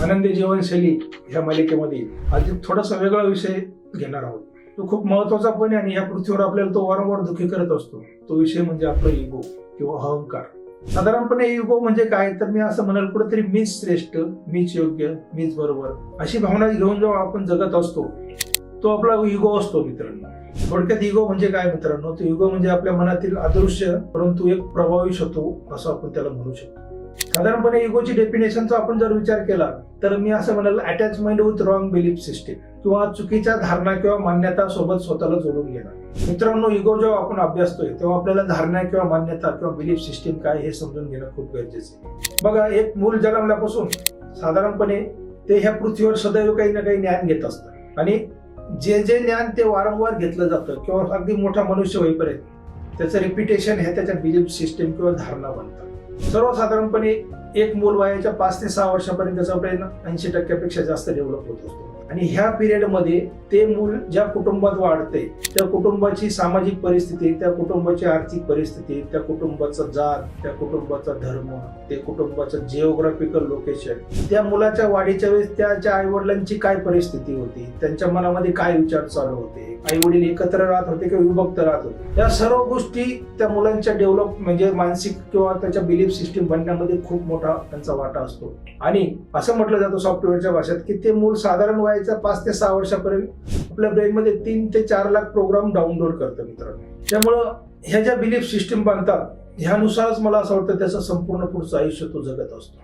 आनंदी जीवनशैली ह्या मालिकेमध्ये आज थोडासा वेगळा विषय घेणार आहोत. तो खूप महत्वाचा पण आहे आणि ह्या पृथ्वीवर आपल्याला तो वारंवार दुःखी करत असतो. तो विषय म्हणजे आपला इगो किंवा अहंकार. साधारणपणे इगो म्हणजे काय, तर मी असं म्हणाल कुठेतरी मीच श्रेष्ठ, मीच योग्य, मीच बरोबर अशी भावना घेऊन जेव्हा आपण जगत असतो तो आपला इगो असतो मित्रांनो. थोडक्यात इगो म्हणजे काय मित्रांनो, तो इगो म्हणजे आपल्या मनातील अदृश्य परंतु एक प्रभावी शत्रू असं आपण त्याला म्हणू शकतो. साधारणपणे इगोची डेफिनेशनचा आपण जर विचार केला तर मी असं म्हणाल attachment with wrong belief system किंवा चुकीच्या धारणा किंवा मान्यता सोबत स्वतःला जोडून घेणं. मित्रांनो, इगो जेव्हा आपण अभ्यासतोय तेव्हा आपल्याला धारणा किंवा मान्यता किंवा बिलीफ सिस्टीम काय हे समजून घेणं खूप गरजेचं आहे. बघा, एक मूल जन्मल्यापासून साधारणपणे ते ह्या पृथ्वीवर सदैव काही ना काही ज्ञान घेत असतं आणि जे जे ज्ञान ते वारंवार घेतलं जातं किंवा अगदी मोठा मनुष्य होईपर्यंत त्याचं रिपिटेशन हे त्याच्या बिलीफ सिस्टीम किंवा धारणा बनतात. सर्वसाधारणपणे एक मूल वयाच्या 5 ते 6 वर्षापर्यंत त्याचा ब्रेन 80% जास्त डेव्हलप होत असतो आणि ह्या पिरियड मध्ये ते मूल ज्या कुटुंबात वाढते त्या कुटुंबाची सामाजिक परिस्थिती, त्या कुटुंबाची आर्थिक परिस्थिती, त्या कुटुंबाचा जात, त्या कुटुंबाचा धर्म, ते कुटुंबाचं जिओग्राफिकल लोकेशन, त्या मुलाच्या वाढीच्या वेळेस त्याच्या आई वडिलांची काय परिस्थिती होती, त्यांच्या मनामध्ये काय विचार चालू होते, आई वडील एकत्र राहत होते किंवा विभक्त राहत होते, या सर्व गोष्टी त्या मुलांच्या डेव्हलप म्हणजे मानसिक किंवा त्याच्या बिलीफ सिस्टीम बनण्यामध्ये खूप मोठा त्यांचा वाटा असतो. आणि असं म्हटलं जातं सॉफ्टवेअरच्या भाषेत की ते मूल साधारण वयाच्या 5 ते 6 वर्षापर्यंत आपल्या ब्रेन मध्ये 3 ते 4 लाख प्रोग्राम डाउनलोड करतं मित्रांनो. त्यामुळं ह्या ज्या बिलीफ सिस्टीम बनतात ह्यानुसारच मला असं वाटतं त्याचं संपूर्ण पुढचं आयुष्य तो जगत असतो.